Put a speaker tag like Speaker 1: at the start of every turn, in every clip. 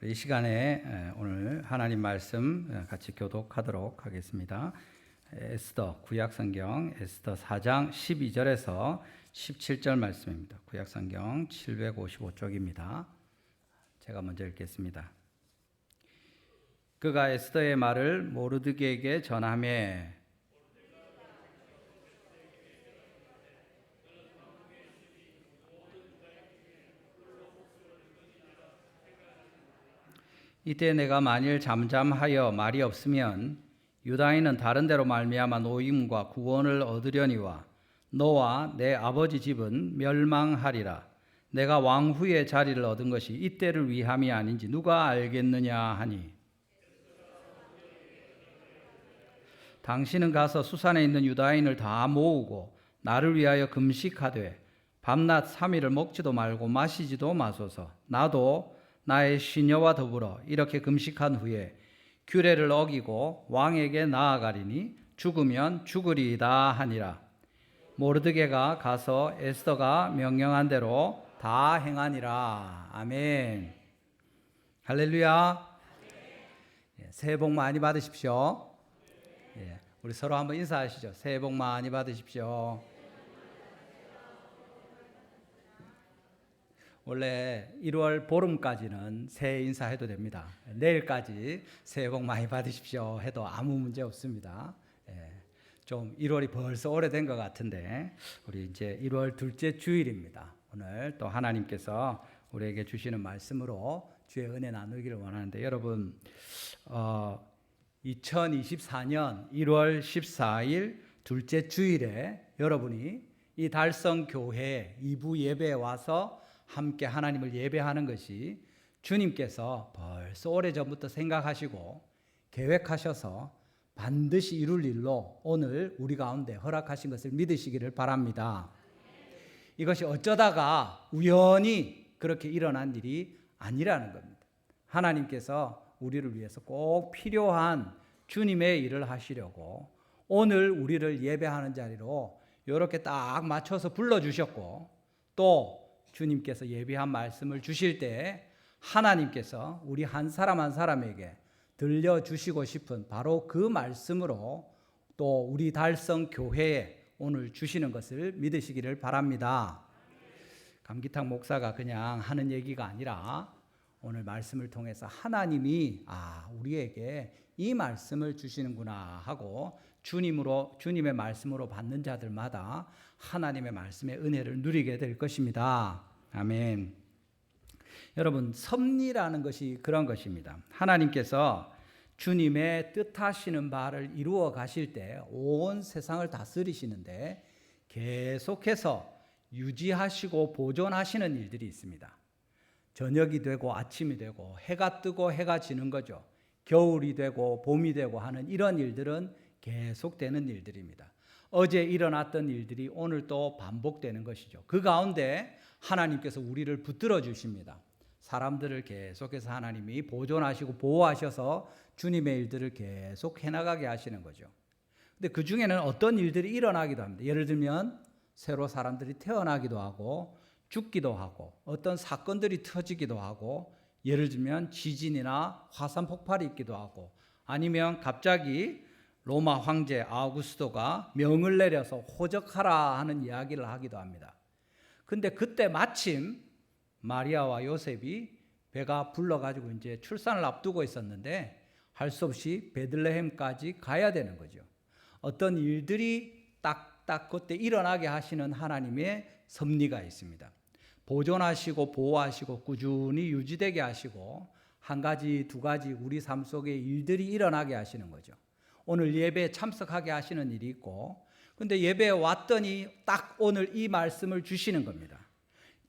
Speaker 1: 이 시간에 오늘 하나님 말씀 같이 교독하도록 하겠습니다. 에스더 구약성경 에스더 4장 12절에서 17절 말씀입니다. 구약성경 755쪽입니다. 제가 먼저 읽겠습니다. 그가 에스더의 말을 모르드게에게 전하매 이때 내가 만일 잠잠하여 말이 없으면 유다인은 다른 데로 말미암아 노임과 구원을 얻으려니와 너와 내 아버지 집은 멸망하리라. 내가 왕후의 자리를 얻은 것이 이때를 위함이 아닌지 누가 알겠느냐 하니 당신은 가서 수산에 있는 유다인을 다 모으고 나를 위하여 금식하되 밤낮 3일을 먹지도 말고 마시지도 마소서. 나도 나의 시녀와 더불어 이렇게 금식한 후에 규례를 어기고 왕에게 나아가리니 죽으면 죽으리이다 하니라. 모르드게가 가서 에스더가 명령한 대로 다 행하니라. 아멘. 할렐루야. 새해 복 많이 받으십시오. 우리 서로 한번 인사하시죠. 새해 복 많이 받으십시오. 원래 1월 보름까지는 새해 인사해도 됩니다. 내일까지 새해 복 많이 받으십시오 해도 아무 문제 없습니다. 좀 1월이 벌써 오래된 것 같은데 우리 이제 1월 둘째 주일입니다. 오늘 또 하나님께서 우리에게 주시는 말씀으로 주의 은혜 나누기를 원하는데 여러분 2024년 1월 14일 둘째 주일에 여러분이 이 달성교회 2부 예배에 와서 함께 하나님을 예배하는 것이 주님께서 벌써 오래전부터 생각하시고 계획하셔서 반드시 이룰 일로 오늘 우리 가운데 허락하신 것을 믿으시기를 바랍니다. 이것이 어쩌다가 우연히 그렇게 일어난 일이 아니라는 겁니다. 하나님께서 우리를 위해서 꼭 필요한 주님의 일을 하시려고 오늘 우리를 예배하는 자리로 이렇게 딱 맞춰서 불러주셨고 또 주님께서 예비한 말씀을 주실 때 하나님께서 우리 한 사람 한 사람에게 들려주시고 싶은 바로 그 말씀으로 또 우리 달성교회에 오늘 주시는 것을 믿으시기를 바랍니다. 감기탁 목사가 그냥 하는 얘기가 아니라 오늘 말씀을 통해서 하나님이 우리에게 이 말씀을 주시는구나 하고 주님의 말씀으로 받는 자들마다 하나님의 말씀의 은혜를 누리게 될 것입니다. 아멘. 여러분, 섭리라는 것이 그런 것입니다. 하나님께서 주님의 뜻하시는 바를 이루어 가실 때 온 세상을 다스리시는데 계속해서 유지하시고 보존하시는 일들이 있습니다. 저녁이 되고 아침이 되고 해가 뜨고 해가 지는 거죠. 겨울이 되고 봄이 되고 하는 이런 일들은 계속되는 일들입니다. 어제 일어났던 일들이 오늘 또 반복되는 것이죠. 그 가운데 하나님께서 우리를 붙들어 주십니다. 사람들을 계속해서 하나님이 보존하시고 보호하셔서 주님의 일들을 계속 해나가게 하시는 거죠. 근데 그 중에는 어떤 일들이 일어나기도 합니다. 예를 들면 새로 사람들이 태어나기도 하고 죽기도 하고 어떤 사건들이 터지기도 하고 예를 들면 지진이나 화산 폭발이 있기도 하고 아니면 갑자기 로마 황제 아우구스토가 명을 내려서 호적하라 하는 이야기를 하기도 합니다. 근데 그때 마침 마리아와 요셉이 배가 불러가지고 이제 출산을 앞두고 있었는데 할 수 없이 베들레헴까지 가야 되는 거죠. 어떤 일들이 딱딱 그때 일어나게 하시는 하나님의 섭리가 있습니다. 보존하시고 보호하시고 꾸준히 유지되게 하시고 한 가지 두 가지 우리 삶 속에 일들이 일어나게 하시는 거죠. 오늘 예배에 참석하게 하시는 일이 있고 근데 예배에 왔더니 딱 오늘 이 말씀을 주시는 겁니다.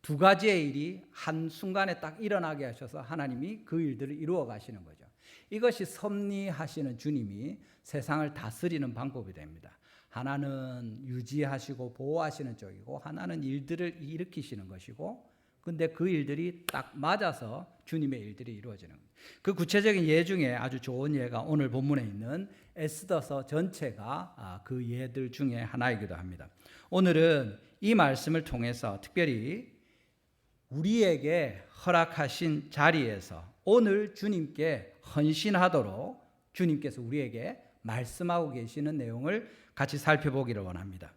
Speaker 1: 두 가지의 일이 한순간에 딱 일어나게 하셔서 하나님이 그 일들을 이루어 가시는 거죠. 이것이 섭리하시는 주님이 세상을 다스리는 방법이 됩니다. 하나는 유지하시고 보호하시는 쪽이고 하나는 일들을 일으키시는 것이고 근데 그 일들이 딱 맞아서 주님의 일들이 이루어지는 겁니다. 그 구체적인 예 중에 아주 좋은 예가 오늘 본문에 있는 에스더서 전체가 그 예들 중에 하나이기도 합니다. 오늘은 이 말씀을 통해서 특별히 우리에게 허락하신 자리에서 오늘 주님께 헌신하도록 주님께서 우리에게 말씀하고 계시는 내용을 같이 살펴보기를 원합니다.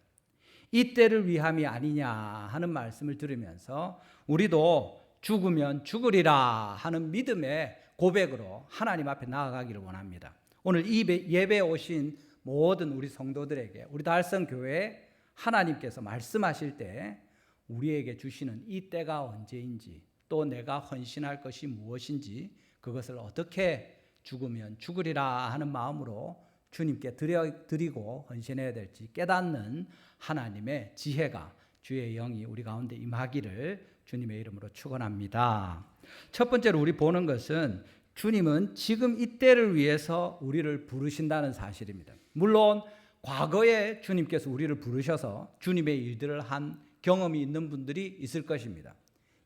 Speaker 1: 이때를 위함이 아니냐 하는 말씀을 들으면서 우리도 죽으면 죽으리라 하는 믿음의 고백으로 하나님 앞에 나아가기를 원합니다. 오늘 이 예배에 오신 모든 우리 성도들에게 우리 달성교회에 하나님께서 말씀하실 때 우리에게 주시는 이 때가 언제인지 또 내가 헌신할 것이 무엇인지 그것을 어떻게 죽으면 죽으리라 하는 마음으로 주님께 드리고 헌신해야 될지 깨닫는 하나님의 지혜가 주의 영이 우리 가운데 임하기를 주님의 이름으로 축원합니다. 첫 번째로 우리 보는 것은 주님은 지금 이때를 위해서 우리를 부르신다는 사실입니다. 물론 과거에 주님께서 우리를 부르셔서 주님의 일들을 한 경험이 있는 분들이 있을 것입니다.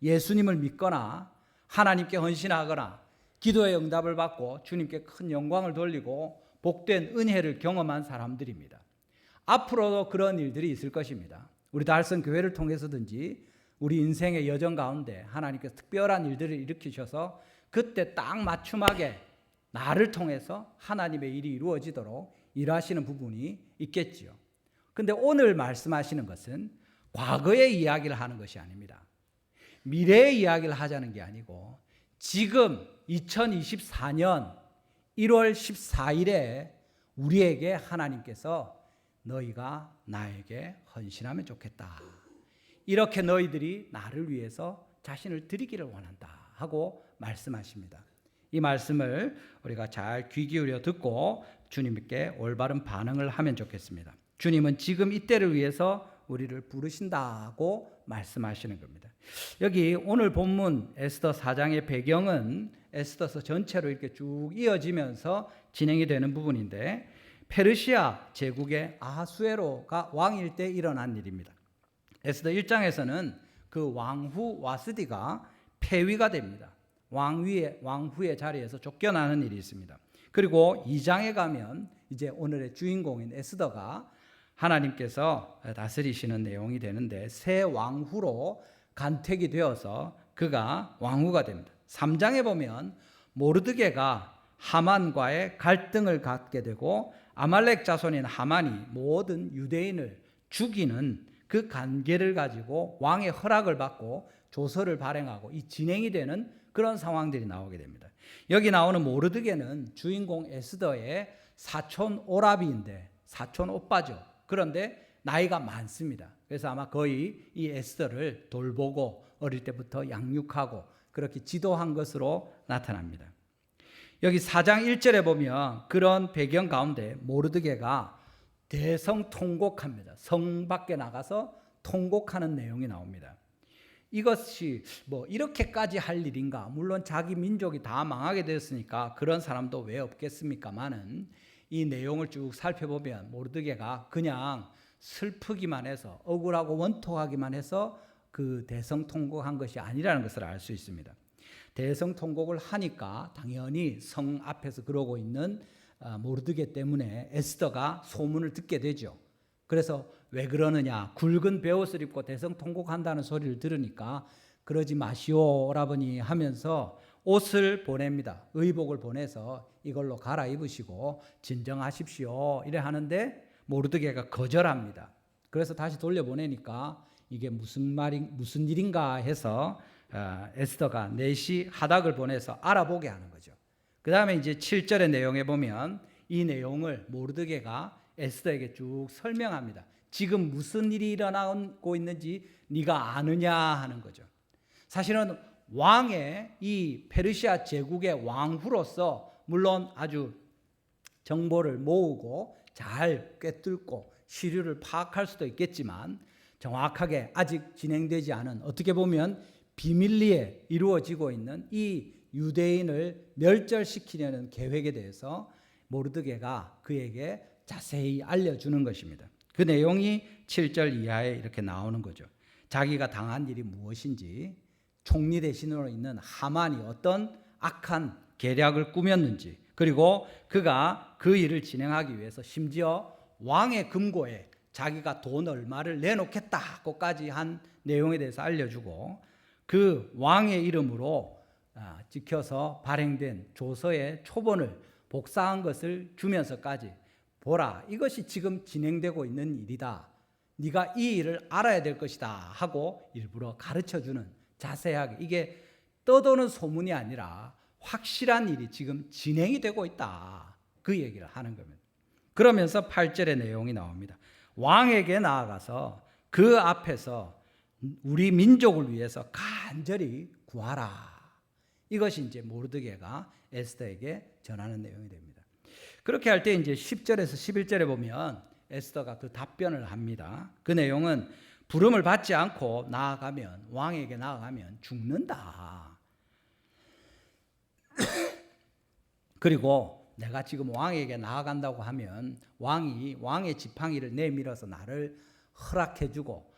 Speaker 1: 예수님을 믿거나 하나님께 헌신하거나 기도의 응답을 받고 주님께 큰 영광을 돌리고 복된 은혜를 경험한 사람들입니다. 앞으로도 그런 일들이 있을 것입니다. 우리 달성 교회를 통해서든지 우리 인생의 여정 가운데 하나님께서 특별한 일들을 일으키셔서 그때 딱 맞춤하게 나를 통해서 하나님의 일이 이루어지도록 일하시는 부분이 있겠지요. 근데 오늘 말씀하시는 것은 과거의 이야기를 하는 것이 아닙니다. 미래의 이야기를 하자는 게 아니고 지금 2024년 1월 14일에 우리에게 하나님께서 너희가 나에게 헌신하면 좋겠다. 이렇게 너희들이 나를 위해서 자신을 드리기를 원한다 하고 말씀하십니다. 이 말씀을 우리가 잘 귀 기울여 듣고 주님께 올바른 반응을 하면 좋겠습니다. 주님은 지금 이때를 위해서 우리를 부르신다고 말씀하시는 겁니다. 여기 오늘 본문 에스더 4장의 배경은 에스더서 전체로 이렇게 쭉 이어지면서 진행이 되는 부분인데 페르시아 제국의 아하수에로가 왕일 때 일어난 일입니다. 에스더 1장에서는 그 왕후 와스디가 폐위가 됩니다. 왕후의 자리에서 쫓겨나는 일이 있습니다. 그리고 2장에 가면 이제 오늘의 주인공인 에스더가 하나님께서 다스리시는 내용이 되는데 새 왕후로 간택이 되어서 그가 왕후가 됩니다. 3장에 보면 모르드게가 하만과의 갈등을 갖게 되고 아말렉 자손인 하만이 모든 유대인을 죽이는 그 관계를 가지고 왕의 허락을 받고 조서를 발행하고 이 진행이 되는 그런 상황들이 나오게 됩니다. 여기 나오는 모르드게는 주인공 에스더의 사촌 오라비인데 사촌 오빠죠. 그런데 나이가 많습니다. 그래서 아마 거의 이 에스더를 돌보고 어릴 때부터 양육하고 그렇게 지도한 것으로 나타납니다. 여기 4장 1절에 보면 그런 배경 가운데 모르드게가 대성통곡합니다. 성 밖에 나가서 통곡하는 내용이 나옵니다. 이것이 뭐 이렇게까지 할 일인가? 물론 자기 민족이 다 망하게 되었으니까 그런 사람도 왜 없겠습니까마는 이 내용을 쭉 살펴보면 모르드게가 그냥 슬프기만 해서 억울하고 원통하기만 해서 그 대성통곡한 것이 아니라는 것을 알 수 있습니다. 대성통곡을 하니까 당연히 성 앞에서 그러고 있는 모르드게 때문에 에스더가 소문을 듣게 되죠. 그래서 왜 그러느냐, 굵은 베옷을 입고 대성통곡한다는 소리를 들으니까 그러지 마시오 오라버니 하면서 옷을 보냅니다. 의복을 보내서 이걸로 갈아입으시고 진정하십시오 이래 하는데 모르드게가 거절합니다. 그래서 다시 돌려보내니까 이게 무슨 일인가 해서 에스더가 넷이 하닥을 보내서 알아보게 하는 거죠. 그 다음에 이제 7절의 내용에 보면 이 내용을 모르드게가 에스더에게 쭉 설명합니다. 지금 무슨 일이 일어나고 있는지 네가 아느냐 하는 거죠. 사실은 왕의 이 페르시아 제국의 왕후로서 물론 아주 정보를 모으고 잘 꿰뚫고 시류를 파악할 수도 있겠지만 정확하게 아직 진행되지 않은 어떻게 보면 비밀리에 이루어지고 있는 이 유대인을 멸절시키려는 계획에 대해서 모르드게가 그에게 자세히 알려주는 것입니다. 그 내용이 7절 이하에 이렇게 나오는 거죠. 자기가 당한 일이 무엇인지, 총리 대신으로 있는 하만이 어떤 악한 계략을 꾸몄는지, 그리고 그가 그 일을 진행하기 위해서 심지어 왕의 금고에 자기가 돈 얼마를 내놓겠다고까지 한 내용에 대해서 알려주고, 그 왕의 이름으로 찍혀서 발행된 조서의 초본을 복사한 것을 주면서까지 보라, 이것이 지금 진행되고 있는 일이다. 네가 이 일을 알아야 될 것이다 하고 일부러 가르쳐주는, 자세하게, 이게 떠도는 소문이 아니라 확실한 일이 지금 진행이 되고 있다, 그 얘기를 하는 겁니다. 그러면서 8절의 내용이 나옵니다. 왕에게 나아가서 그 앞에서 우리 민족을 위해서 간절히 구하라. 이것이 이제 모르드게가 에스더에게 전하는 내용이 됩니다. 그렇게 할 때 이제 10절에서 11절에 보면 에스더가 그 답변을 합니다. 그 내용은 부름을 받지 않고 나아가면, 왕에게 나아가면 죽는다. 그리고 내가 지금 왕에게 나아간다고 하면 왕이 왕의 지팡이를 내밀어서 나를 허락해주고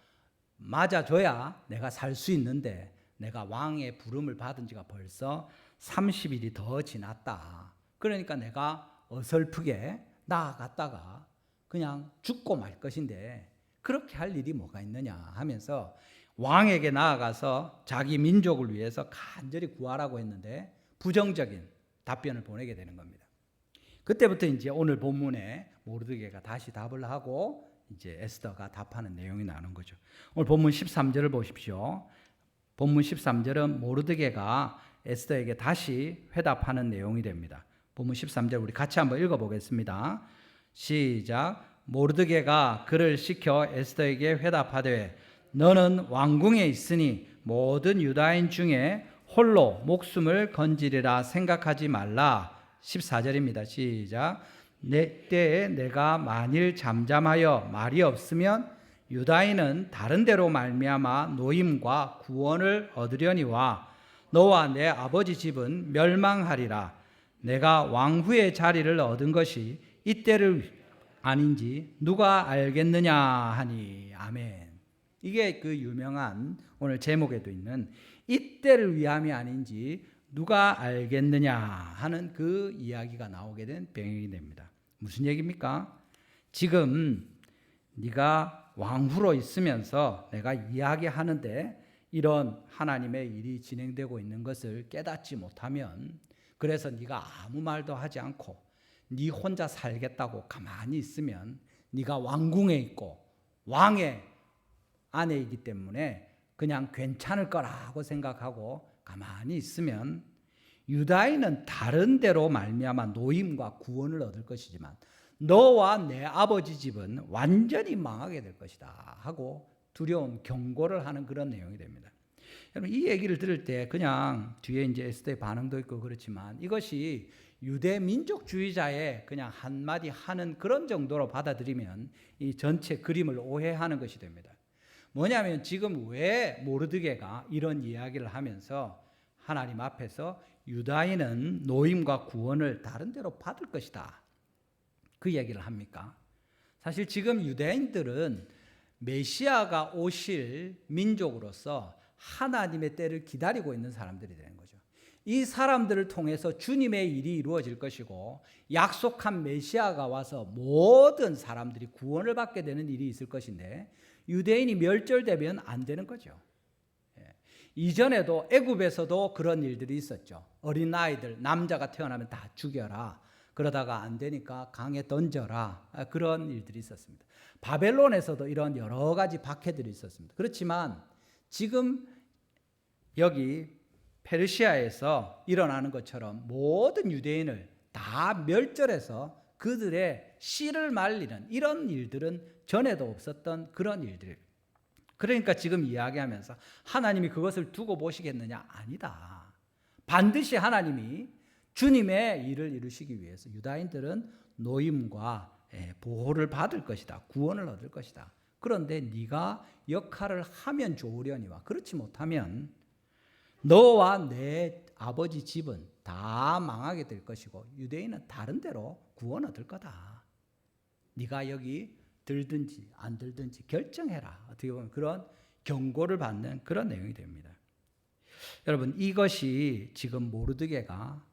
Speaker 1: 맞아줘야 내가 살 수 있는데, 내가 왕의 부름을 받은 지가 벌써 30일이 더 지났다. 그러니까 내가 어설프게 나아갔다가 그냥 죽고 말 것인데 그렇게 할 일이 뭐가 있느냐 하면서 왕에게 나아가서 자기 민족을 위해서 간절히 구하라고 했는데 부정적인 답변을 보내게 되는 겁니다. 그때부터 이제 오늘 본문에 모르드게가 다시 답을 하고 이제 에스더가 답하는 내용이 나오는 거죠. 오늘 본문 13절을 보십시오. 본문 13절은 모르드게가 에스더에게 다시 회답하는 내용이 됩니다. 본문 13절 우리 같이 한번 읽어보겠습니다. 시작. 모르드게가 그를 시켜 에스더에게 회답하되 너는 왕궁에 있으니 모든 유다인 중에 홀로 목숨을 건지리라 생각하지 말라. 14절입니다. 시작. 내 때에 내가 만일 잠잠하여 말이 없으면 유다인은 다른 데로 말미암아 노임과 구원을 얻으려니와 너와 내 아버지 집은 멸망하리라. 내가 왕후의 자리를 얻은 것이 이때를 아닌지 누가 알겠느냐 하니. 아멘. 이게 그 유명한 오늘 제목에도 있는 이때를 위함이 아닌지 누가 알겠느냐 하는 그 이야기가 나오게 된 배경이 됩니다. 무슨 얘기입니까? 지금 네가 왕후로 있으면서 내가 이야기하는데 이런 하나님의 일이 진행되고 있는 것을 깨닫지 못하면, 그래서 네가 아무 말도 하지 않고 네 혼자 살겠다고 가만히 있으면 네가 왕궁에 있고 왕의 아내이기 때문에 그냥 괜찮을 거라고 생각하고 가만히 있으면 유다인은 다른 데로 말미암아 노임과 구원을 얻을 것이지만 너와 내 아버지 집은 완전히 망하게 될 것이다 하고 두려운 경고를 하는 그런 내용이 됩니다. 여러분, 이 얘기를 들을 때 그냥 뒤에 이제 에스더의 반응도 있고 그렇지만 이것이 유대 민족주의자의 그냥 한마디 하는 그런 정도로 받아들이면 이 전체 그림을 오해하는 것이 됩니다. 뭐냐면 지금 왜 모르드게가 이런 이야기를 하면서 하나님 앞에서 유다인은 노임과 구원을 다른 데로 받을 것이다, 그 얘기를 합니까? 사실 지금 유대인들은 메시아가 오실 민족으로서 하나님의 때를 기다리고 있는 사람들이 되는 거죠. 이 사람들을 통해서 주님의 일이 이루어질 것이고 약속한 메시아가 와서 모든 사람들이 구원을 받게 되는 일이 있을 것인데 유대인이 멸절되면 안 되는 거죠. 이전에도 애굽에서도 그런 일들이 있었죠. 어린 아이들, 남자가 태어나면 다 죽여라. 그러다가 안 되니까 강에 던져라. 그런 일들이 있었습니다. 바벨론에서도 이런 여러 가지 박해들이 있었습니다. 그렇지만 지금 여기 페르시아에서 일어나는 것처럼 모든 유대인을 다 멸절해서 그들의 씨를 말리는 이런 일들은 전에도 없었던 그런 일들. 그러니까 지금 이야기하면서 하나님이 그것을 두고 보시겠느냐? 아니다. 반드시 하나님이 주님의 일을 이루시기 위해서 유다인들은 노임과 보호를 받을 것이다. 구원을 얻을 것이다. 그런데 네가 역할을 하면 좋으려니와 그렇지 못하면 너와 내 아버지 집은 다 망하게 될 것이고 유대인은 다른 데로 구원 얻을 거다. 네가 여기 들든지 안 들든지 결정해라. 어떻게 보면 그런 경고를 받는 그런 내용이 됩니다. 여러분, 이것이 지금 모르드게가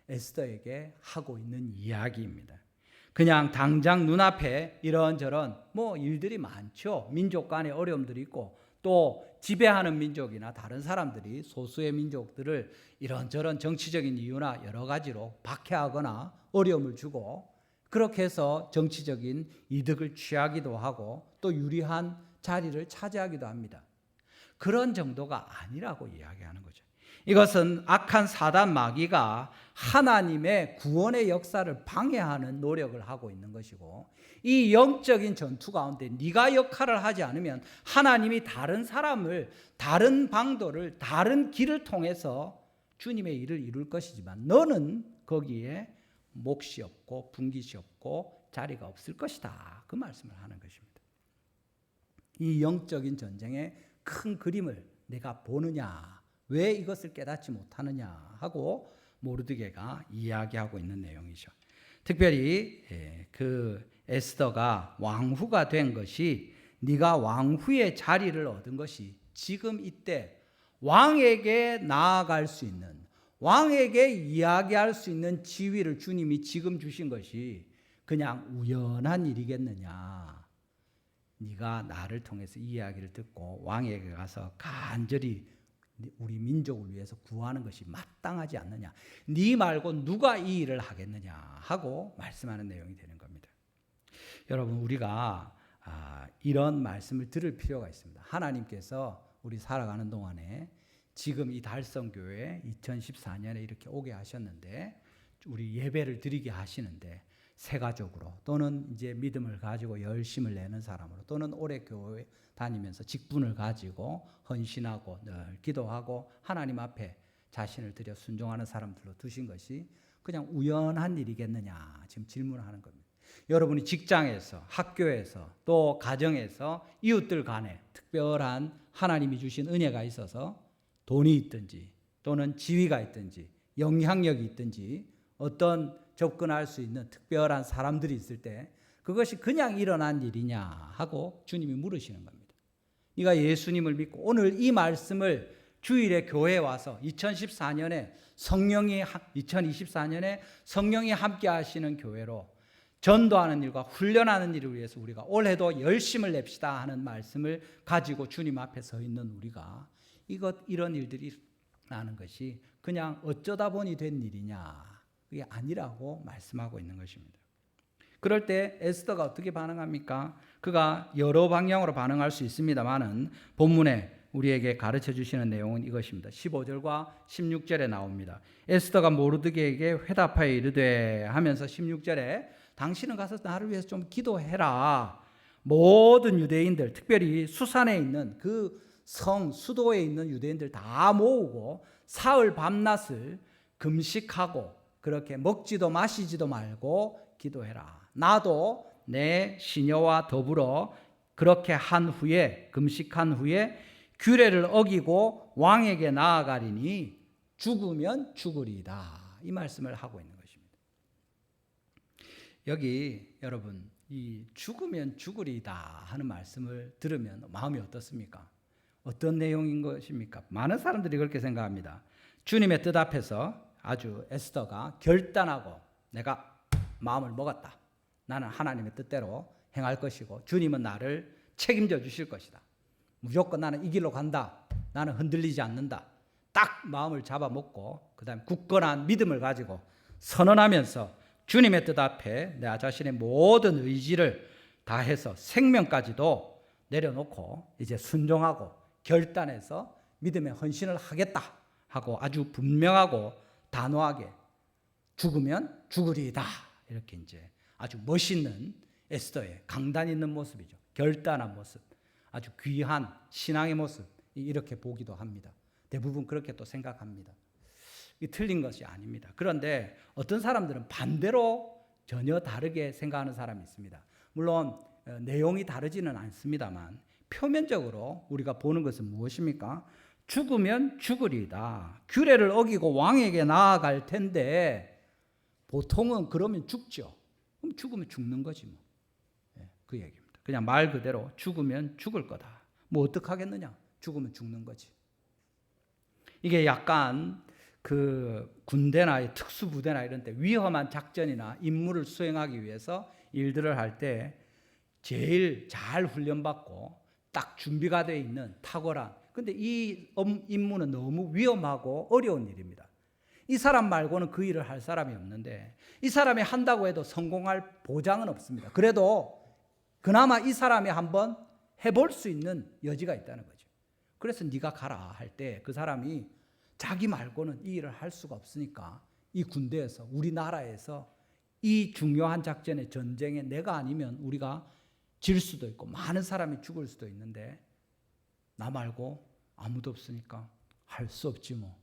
Speaker 1: 에스더에게 하고 있는 이야기입니다. 그냥 당장 눈앞에 이런저런 일들이 많죠. 민족 간의 어려움들이 있고 또 지배하는 민족이나 다른 사람들이 소수의 민족들을 이런저런 정치적인 이유나 여러 가지로 박해하거나 어려움을 주고 그렇게 해서 정치적인 이득을 취하기도 하고 또 유리한 자리를 차지하기도 합니다. 그런 정도가 아니라고 이야기하는 거죠. 이것은 악한 사단 마귀가 하나님의 구원의 역사를 방해하는 노력을 하고 있는 것이고 이 영적인 전투 가운데 네가 역할을 하지 않으면 하나님이 다른 사람을 다른 방도를 다른 길을 통해서 주님의 일을 이룰 것이지만 너는 거기에 몫이 없고 분깃이 없고 자리가 없을 것이다. 그 말씀을 하는 것입니다. 이 영적인 전쟁의 큰 그림을 내가 보느냐, 왜 이것을 깨닫지 못하느냐 하고 모르드게가 이야기하고 있는 내용이죠. 특별히 그 에스더가 왕후가 된 것이 네가 왕후의 자리를 얻은 것이 지금 이때 왕에게 나아갈 수 있는, 왕에게 이야기할 수 있는 지위를 주님이 지금 주신 것이 그냥 우연한 일이겠느냐. 네가 나를 통해서 이 이야기를 듣고 왕에게 가서 간절히 우리 민족을 위해서 구하는 것이 마땅하지 않느냐. 네 말고 누가 이 일을 하겠느냐 하고 말씀하는 내용이 되는 겁니다. 여러분, 우리가 이런 말씀을 들을 필요가 있습니다. 하나님께서 우리 살아가는 동안에 지금 이 달성교회 2014년에 이렇게 오게 하셨는데 우리 예배를 드리게 하시는데 새 가족으로 또는 이제 믿음을 가지고 열심을 내는 사람으로 또는 오래 교회 다니면서 직분을 가지고 헌신하고 늘 기도하고 하나님 앞에 자신을 들여 순종하는 사람들로 두신 것이 그냥 우연한 일이겠느냐 지금 질문하는 겁니다. 여러분이 직장에서 학교에서 또 가정에서 이웃들 간에 특별한 하나님이 주신 은혜가 있어서 돈이 있든지 또는 지위가 있든지 영향력이 있든지 어떤 접근할 수 있는 특별한 사람들이 있을 때 그것이 그냥 일어난 일이냐 하고 주님이 물으시는 겁니다. 네가 예수님을 믿고 오늘 이 말씀을 주일에 교회에 와서 2024년에 성령이 함께 하시는 교회로 전도하는 일과 훈련하는 일을 위해서 우리가 올해도 열심을 냅시다 하는 말씀을 가지고 주님 앞에 서 있는 우리가 이런 일들이 나는 것이 그냥 어쩌다 보니 된 일이냐, 그게 아니라고 말씀하고 있는 것입니다. 그럴 때 에스더가 어떻게 반응합니까? 그가 여러 방향으로 반응할 수 있습니다만은 본문에 우리에게 가르쳐 주시는 내용은 이것입니다. 15절과 16절에 나옵니다. 에스더가 모르드게에게 회답하여 이르되 하면서 16절에 당신은 가서 나를 위해서 좀 기도해라. 모든 유대인들, 특별히 수산에 있는 그 성 수도에 있는 유대인들 다 모으고 사흘 밤낮을 금식하고 그렇게 먹지도 마시지도 말고 기도해라. 나도 내 시녀와 더불어 그렇게 한 후에 금식한 후에 규례를 어기고 왕에게 나아가리니 죽으면 죽으리이다. 이 말씀을 하고 있는 것입니다. 여기 여러분 이 죽으면 죽으리이다 하는 말씀을 들으면 마음이 어떻습니까? 어떤 내용인 것입니까? 많은 사람들이 그렇게 생각합니다. 주님의 뜻 앞에서 아주 에스더가 결단하고 내가 마음을 먹었다. 나는 하나님의 뜻대로 행할 것이고 주님은 나를 책임져 주실 것이다. 무조건 나는 이 길로 간다. 나는 흔들리지 않는다. 딱 마음을 잡아먹고 그 다음에 굳건한 믿음을 가지고 선언하면서 주님의 뜻 앞에 내 자신의 모든 의지를 다해서 생명까지도 내려놓고 이제 순종하고 결단해서 믿음의 헌신을 하겠다 하고 아주 분명하고 단호하게 죽으면 죽으리이다. 이렇게 이제 아주 멋있는 에스더의 강단 있는 모습이죠. 결단한 모습, 아주 귀한 신앙의 모습 이렇게 보기도 합니다. 대부분 그렇게 또 생각합니다. 이 틀린 것이 아닙니다. 그런데 어떤 사람들은 반대로 전혀 다르게 생각하는 사람이 있습니다. 물론 내용이 다르지는 않습니다만 표면적으로 우리가 보는 것은 무엇입니까? 죽으면 죽으리이다. 규례를 어기고 왕에게 나아갈 텐데 보통은 그러면 죽죠. 그럼 죽으면 죽는 거지 뭐. 그 얘기입니다. 그냥 말 그대로 죽으면 죽을 거다. 뭐 어떡하겠느냐? 죽으면 죽는 거지. 이게 약간 그 군대나 특수부대나 이런 때 위험한 작전이나 임무를 수행하기 위해서 일들을 할 때 제일 잘 훈련받고 딱 준비가 되어 있는 탁월한, 근데 이 임무는 너무 위험하고 어려운 일입니다. 이 사람 말고는 그 일을 할 사람이 없는데 이 사람이 한다고 해도 성공할 보장은 없습니다. 그래도 그나마 이 사람이 한번 해볼 수 있는 여지가 있다는 거죠. 그래서 네가 가라 할 때 그 사람이 자기 말고는 이 일을 할 수가 없으니까 이 군대에서, 우리나라에서 이 중요한 작전의 전쟁에 내가 아니면 우리가 질 수도 있고 많은 사람이 죽을 수도 있는데 나 말고 아무도 없으니까 할 수 없지 뭐.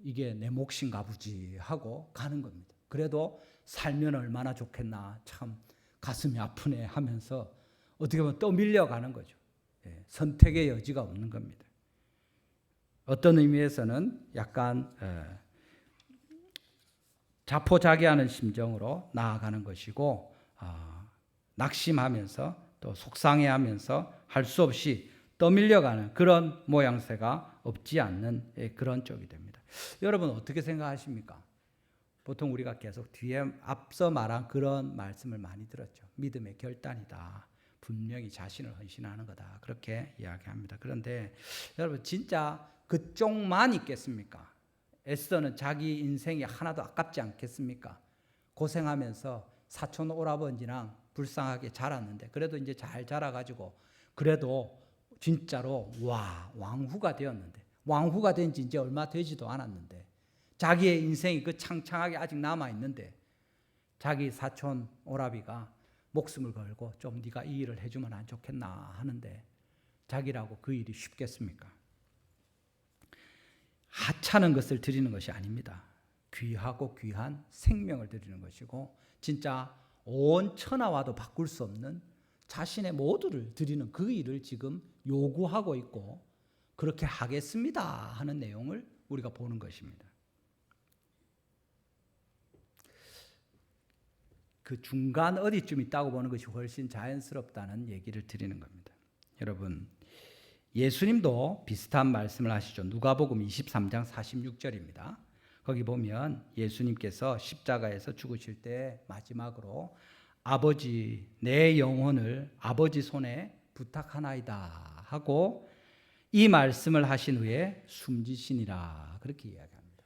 Speaker 1: 이게 내 몫인가 보지 하고 가는 겁니다. 그래도 살면 얼마나 좋겠나, 참 가슴이 아프네 하면서 어떻게 보면 떠밀려 가는 거죠. 선택의 여지가 없는 겁니다. 어떤 의미에서는 약간 자포자기하는 심정으로 나아가는 것이고, 낙심하면서 또 속상해하면서 할 수 없이 떠밀려가는 그런 모양새가 없지 않는 그런 쪽이 됩니다. 여러분 어떻게 생각하십니까? 보통 우리가 계속 뒤에 앞서 말한 그런 말씀을 많이 들었죠. 믿음의 결단이다. 분명히 자신을 헌신하는 거다. 그렇게 이야기합니다. 그런데 여러분 진짜 그쪽만 있겠습니까? 에스더는 자기 인생이 하나도 아깝지 않겠습니까? 고생하면서 사촌 오라버니랑 불쌍하게 자랐는데 그래도 이제 잘 자라가지고 그래도 진짜로 왕후가 되었는데, 왕후가 된 지 이제 얼마 되지도 않았는데 자기의 인생이 그 창창하게 아직 남아있는데 자기 사촌 오라비가 목숨을 걸고 좀 네가 이 일을 해주면 안 좋겠나 하는데 자기라고 그 일이 쉽겠습니까? 하찮은 것을 드리는 것이 아닙니다. 귀하고 귀한 생명을 드리는 것이고 진짜 온 천하와도 바꿀 수 없는 자신의 모두를 드리는 그 일을 지금 요구하고 있고 그렇게 하겠습니다 하는 내용을 우리가 보는 것입니다. 그 중간 어디쯤 있다고 보는 것이 훨씬 자연스럽다는 얘기를 드리는 겁니다. 여러분 예수님도 비슷한 말씀을 하시죠. 누가복음 23장 46절입니다. 거기 보면 예수님께서 십자가에서 죽으실 때 마지막으로 아버지 내 영혼을 아버지 손에 부탁하나이다 하고 이 말씀을 하신 후에 숨지시니라 그렇게 이야기합니다.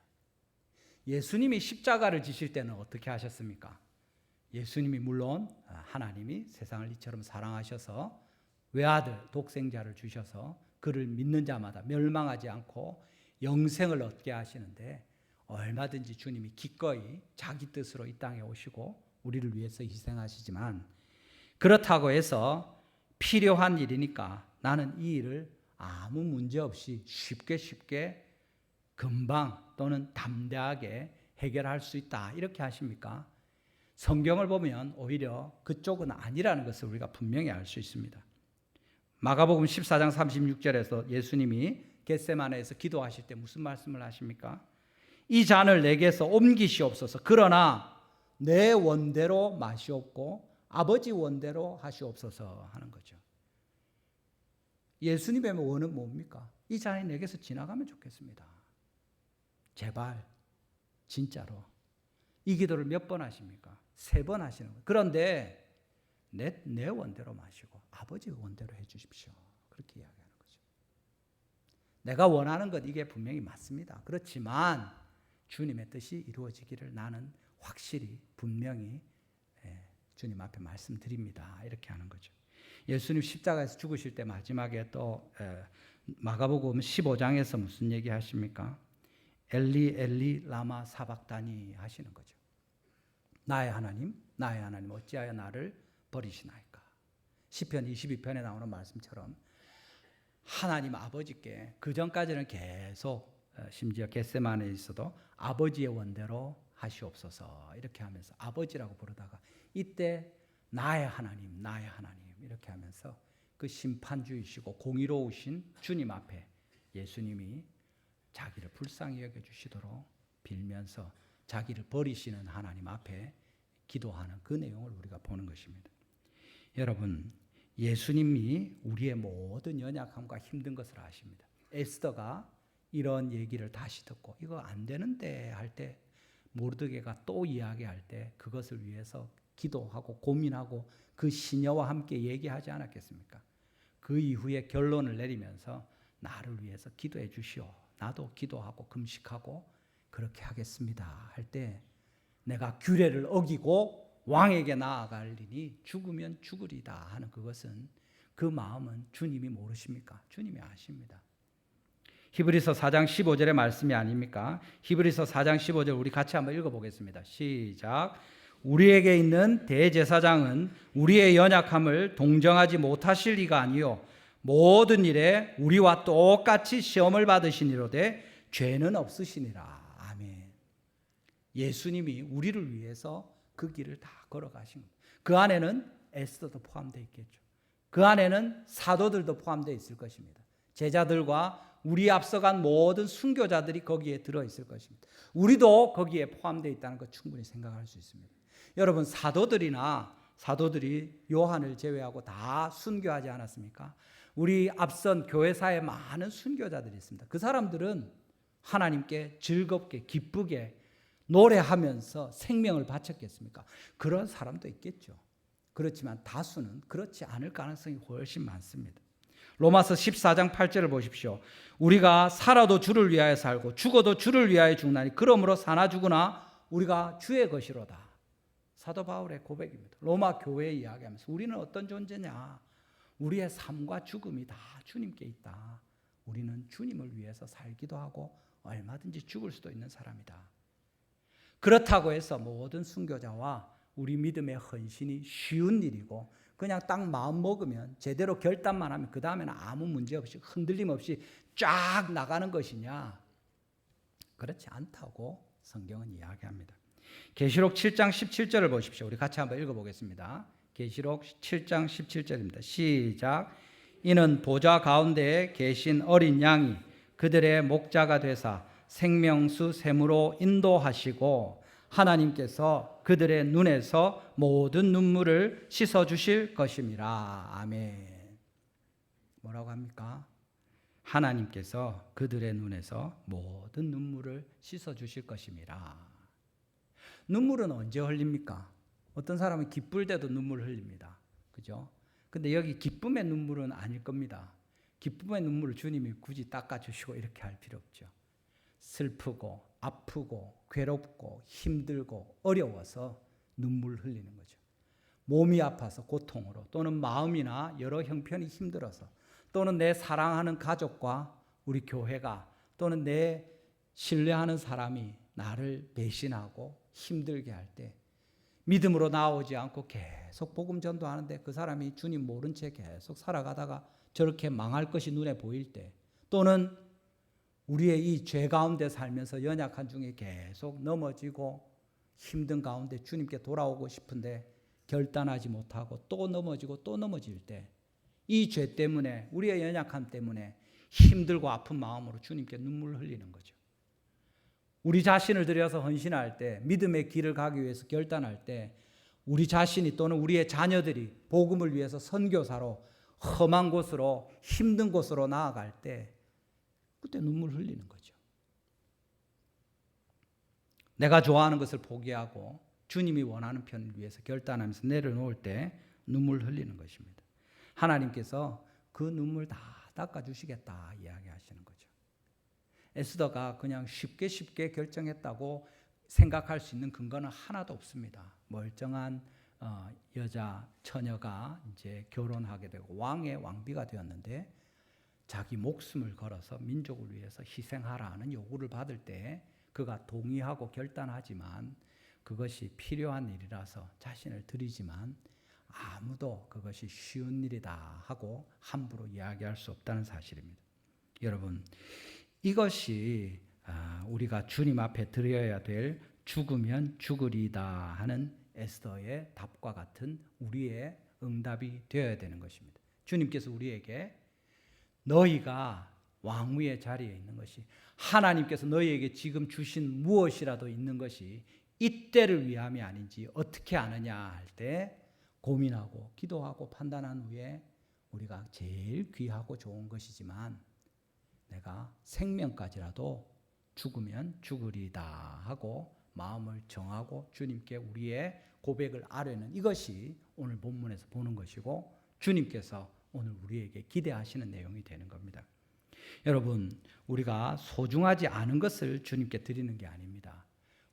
Speaker 1: 예수님이 십자가를 지실 때는 어떻게 하셨습니까? 예수님이 물론 하나님이 세상을 이처럼 사랑하셔서 외아들 독생자를 주셔서 그를 믿는 자마다 멸망하지 않고 영생을 얻게 하시는데 얼마든지 주님이 기꺼이 자기 뜻으로 이 땅에 오시고 우리를 위해서 희생하시지만 그렇다고 해서 필요한 일이니까 나는 이 일을 아무 문제 없이 쉽게 금방 또는 담대하게 해결할 수 있다 이렇게 하십니까? 성경을 보면 오히려 그쪽은 아니라는 것을 우리가 분명히 알 수 있습니다. 마가복음 14장 36절에서 예수님이 겟세마네에서 기도하실 때 무슨 말씀을 하십니까? 이 잔을 내게서 옮기시옵소서. 그러나 내 원대로 마시옵고 아버지 원대로 하시옵소서 하는 거죠. 예수님의 원은 뭡니까? 이 잔이 내게서 지나가면 좋겠습니다. 제발 진짜로. 이 기도를 몇 번 하십니까? 3번 하시는 거예요. 그런데 내 원대로 마시고 아버지 원대로 해 주십시오. 그렇게 이야기하는 거죠. 내가 원하는 것 이게 분명히 맞습니다. 그렇지만 주님의 뜻이 이루어지기를 나는 확실히 분명히 주님 앞에 말씀드립니다. 이렇게 하는 거죠. 예수님 십자가에서 죽으실 때 마지막에 또 마가복음 15장에서 무슨 얘기 하십니까? 엘리 엘리 라마 사박다니 하시는 거죠. 나의 하나님 어찌하여 나를 버리시나이까. 시편 22편에 나오는 말씀처럼 하나님 아버지께 그 전까지는 계속 심지어 겟세마네에 있어도 아버지의 원대로 하시옵소서 이렇게 하면서 아버지라고 부르다가 이때 나의 하나님 이렇게 하면서 그 심판주이시고 공의로우신 주님 앞에 예수님이 자기를 불쌍히 여겨주시도록 빌면서 자기를 버리시는 하나님 앞에 기도하는 그 내용을 우리가 보는 것입니다. 여러분 예수님이 우리의 모든 연약함과 힘든 것을 아십니다. 에스더가 이런 얘기를 다시 듣고 이거 안 되는데 할 때 모르드게가 또 이야기할 때 그것을 위해서 기도하고 고민하고 그 시녀와 함께 얘기하지 않았겠습니까? 그 이후에 결론을 내리면서 나를 위해서 기도해 주시오. 나도 기도하고 금식하고 그렇게 하겠습니다. 할 때 내가 규례를 어기고 왕에게 나아갈리니 죽으면 죽으리다 하는 그것은 그 마음은 주님이 모르십니까? 주님이 아십니다. 히브리서 4장 15절의 말씀이 아닙니까? 히브리서 4장 15절 우리 같이 한번 읽어보겠습니다. 시작. 우리에게 있는 대제사장은 우리의 연약함을 동정하지 못하실 리가 아니요 모든 일에 우리와 똑같이 시험을 받으시니로되 죄는 없으시니라. 아멘. 예수님이 우리를 위해서 그 길을 다 걸어가신 겁니다. 그 안에는 에스더도 포함되어 있겠죠. 그 안에는 사도들도 포함되어 있을 것입니다. 제자들과 우리 앞서간 모든 순교자들이 거기에 들어있을 것입니다. 우리도 거기에 포함되어 있다는 것 충분히 생각할 수 있습니다. 여러분, 사도들이 요한을 제외하고 다 순교하지 않았습니까? 우리 앞선 교회사에 많은 순교자들이 있습니다. 그 사람들은 하나님께 즐겁게 기쁘게 노래하면서 생명을 바쳤겠습니까? 그런 사람도 있겠죠. 그렇지만 다수는 그렇지 않을 가능성이 훨씬 많습니다. 로마서 14장 8절을 보십시오. 우리가 살아도 주를 위하여 살고 죽어도 주를 위하여 죽나니 그러므로 사나 죽으나 우리가 주의 것이로다. 사도 바울의 고백입니다. 로마 교회 이야기하면서 우리는 어떤 존재냐? 우리의 삶과 죽음이 다 주님께 있다. 우리는 주님을 위해서 살기도 하고 얼마든지 죽을 수도 있는 사람이다. 그렇다고 해서 모든 순교자와 우리 믿음의 헌신이 쉬운 일이고 그냥 딱 마음 먹으면 제대로 결단만 하면 그 다음에는 아무 문제 없이 흔들림 없이 쫙 나가는 것이냐? 그렇지 않다고 성경은 이야기합니다. 계시록 7장 17절을 보십시오. 우리 같이 한번 읽어보겠습니다. 계시록 7장 17절입니다. 시작. 이는 보좌 가운데에 계신 어린 양이 그들의 목자가 되사 생명수 샘으로 인도하시고 하나님께서 그들의 눈에서 모든 눈물을 씻어주실 것임이라. 아멘. 뭐라고 합니까? 하나님께서 그들의 눈에서 모든 눈물을 씻어주실 것임이라. 눈물은 언제 흘립니까? 어떤 사람은 기쁠 때도 눈물 흘립니다. 그죠? 근데 여기 기쁨의 눈물은 아닐 겁니다. 기쁨의 눈물을 주님이 굳이 닦아주시고 이렇게 할 필요 없죠. 슬프고 아프고 괴롭고 힘들고 어려워서 눈물 흘리는 거죠. 몸이 아파서 고통으로 또는 마음이나 여러 형편이 힘들어서 또는 내 사랑하는 가족과 우리 교회가 또는 내 신뢰하는 사람이 나를 배신하고 힘들게 할 때 믿음으로 나오지 않고 계속 복음 전도하는데 그 사람이 주님 모른 채 계속 살아가다가 저렇게 망할 것이 눈에 보일 때 또는 우리의 이 죄 가운데 살면서 연약한 중에 계속 넘어지고 힘든 가운데 주님께 돌아오고 싶은데 결단하지 못하고 또 넘어지고 또 넘어질 때 이 죄 때문에 우리의 연약함 때문에 힘들고 아픈 마음으로 주님께 눈물을 흘리는 거죠. 우리 자신을 들여서 헌신할 때 믿음의 길을 가기 위해서 결단할 때 우리 자신이 또는 우리의 자녀들이 복음을 위해서 선교사로 험한 곳으로 힘든 곳으로 나아갈 때 그때 눈물 흘리는 거죠. 내가 좋아하는 것을 포기하고 주님이 원하는 편을 위해서 결단하면서 내려놓을 때 눈물 흘리는 것입니다. 하나님께서 그 눈물 다 닦아주시겠다 이야기하시는 거죠. 에스더가 그냥 쉽게 결정했다고 생각할 수 있는 근거는 하나도 없습니다. 멀쩡한 여자 처녀가 이제 결혼하게 되고 왕의 왕비가 되었는데 자기 목숨을 걸어서 민족을 위해서 희생하라는 요구를 받을 때 그가 동의하고 결단하지만 그것이 필요한 일이라서 자신을 드리지만 아무도 그것이 쉬운 일이다 하고 함부로 이야기할 수 없다는 사실입니다. 여러분, 이것이 우리가 주님 앞에 드려야 될 죽으면 죽으리다 하는 에스더의 답과 같은 우리의 응답이 되어야 되는 것입니다. 주님께서 우리에게 너희가 왕위의 자리에 있는 것이 하나님께서 너희에게 지금 주신 무엇이라도 있는 것이 이때를 위함이 아닌지 어떻게 아느냐 할 때 고민하고 기도하고 판단한 후에 우리가 제일 귀하고 좋은 것이지만 내가 생명까지라도 죽으면 죽으리다 하고 마음을 정하고 주님께 우리의 고백을 아뢰는 이것이 오늘 본문에서 보는 것이고 주님께서 오늘 우리에게 기대하시는 내용이 되는 겁니다. 여러분, 우리가 소중하지 않은 것을 주님께 드리는 게 아닙니다.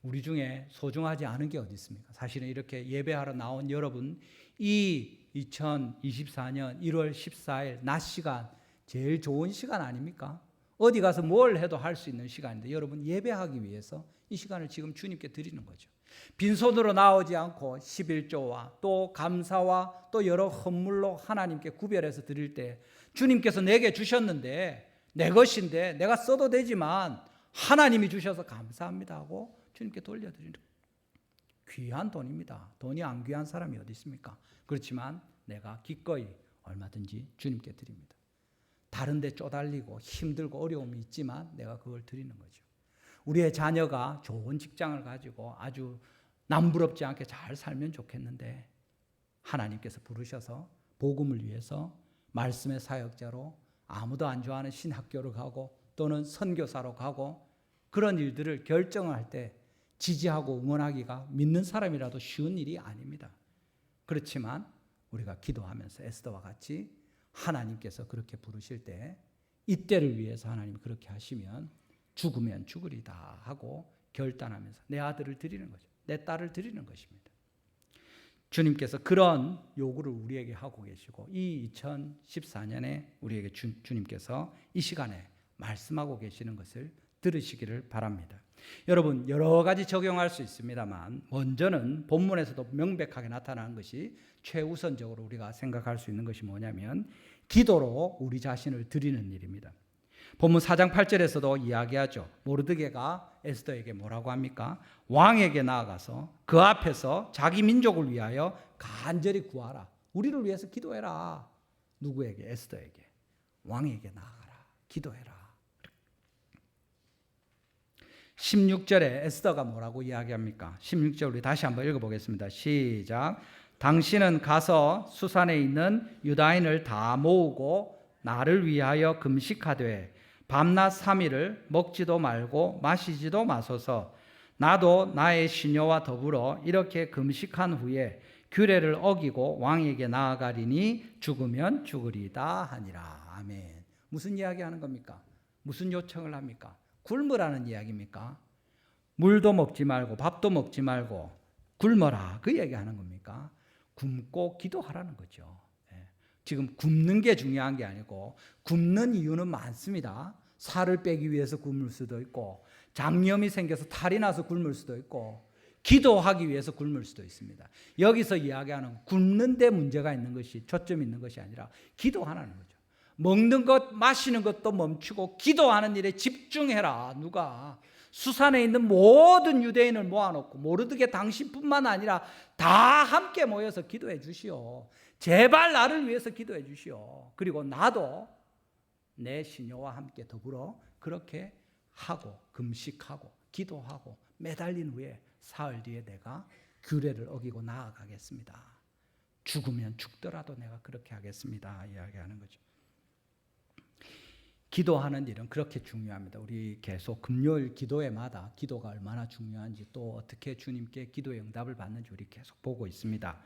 Speaker 1: 우리 중에 소중하지 않은 게 어디 있습니까? 사실은 이렇게 예배하러 나온 여러분, 이 2024년 1월 14일 낮 시간 제일 좋은 시간 아닙니까? 어디 가서 뭘 해도 할 수 있는 시간인데 여러분 예배하기 위해서 이 시간을 지금 주님께 드리는 거죠. 빈손으로 나오지 않고 11조와 또 감사와 또 여러 헌물로 하나님께 구별해서 드릴 때 주님께서 내게 주셨는데 내 것인데 내가 써도 되지만 하나님이 주셔서 감사합니다 하고 주님께 돌려드리는 귀한 돈입니다. 돈이 안 귀한 사람이 어디 있습니까? 그렇지만 내가 기꺼이 얼마든지 주님께 드립니다. 다른 데 쪼달리고 힘들고 어려움이 있지만 내가 그걸 드리는 거죠. 우리의 자녀가 좋은 직장을 가지고 아주 남부럽지 않게 잘 살면 좋겠는데 하나님께서 부르셔서 복음을 위해서 말씀의 사역자로 아무도 안 좋아하는 신학교를 가고 또는 선교사로 가고 그런 일들을 결정할 때 지지하고 응원하기가 믿는 사람이라도 쉬운 일이 아닙니다. 그렇지만 우리가 기도하면서 에스더와 같이 하나님께서 그렇게 부르실 때 이때를 위해서 하나님이 그렇게 하시면 죽으면 죽으리다 하고 결단하면서 내 아들을 드리는 거죠. 내 딸을 드리는 것입니다. 주님께서 그런 요구를 우리에게 하고 계시고 이 2014년에 우리에게 주님께서 이 시간에 말씀하고 계시는 것을 들으시기를 바랍니다. 여러분 여러 가지 적용할 수 있습니다만 먼저는 본문에서도 명백하게 나타나는 것이 최우선적으로 우리가 생각할 수 있는 것이 뭐냐면 기도로 우리 자신을 드리는 일입니다. 본문 4장 8절에서도 이야기하죠. 모르드게가 에스더에게 뭐라고 합니까? 왕에게 나아가서 그 앞에서 자기 민족을 위하여 간절히 구하라. 우리를 위해서 기도해라. 누구에게? 에스더에게. 왕에게 나아가라. 기도해라. 16절에 에스더가 뭐라고 이야기합니까? 16절 우리 다시 한번 읽어보겠습니다. 시작. 당신은 가서 수산에 있는 유다인을 다 모으고 나를 위하여 금식하되 밤낮 3일을 먹지도 말고 마시지도 마소서. 나도 나의 시녀와 더불어 이렇게 금식한 후에 규례를 어기고 왕에게 나아가리니 죽으면 죽으리다 하니라. 아멘. 무슨 이야기하는 겁니까? 무슨 요청을 합니까? 굶으라는 이야기입니까? 물도 먹지 말고 밥도 먹지 말고 굶어라 그 얘기하는 겁니까? 굶고 기도하라는 거죠. 지금 굶는 게 중요한 게 아니고 굶는 이유는 많습니다. 살을 빼기 위해서 굶을 수도 있고 장염이 생겨서 탈이 나서 굶을 수도 있고 기도하기 위해서 굶을 수도 있습니다. 여기서 이야기하는 굶는 데 문제가 있는 것이 초점이 있는 것이 아니라 기도하라는 거죠. 먹는 것 마시는 것도 멈추고 기도하는 일에 집중해라. 누가? 수산에 있는 모든 유대인을 모아놓고 모르드게 당신뿐만 아니라 다 함께 모여서 기도해 주시오. 제발 나를 위해서 기도해 주시오. 그리고 나도 내 시녀와 함께 더불어 그렇게 하고 금식하고 기도하고 매달린 후에 사흘 뒤에 내가 규례를 어기고 나아가겠습니다. 죽으면 죽더라도 내가 그렇게 하겠습니다. 이야기하는 거죠. 기도하는 일은 그렇게 중요합니다. 우리 계속 금요일 기도회마다 기도가 얼마나 중요한지 또 어떻게 주님께 기도의 응답을 받는지 우리 계속 보고 있습니다.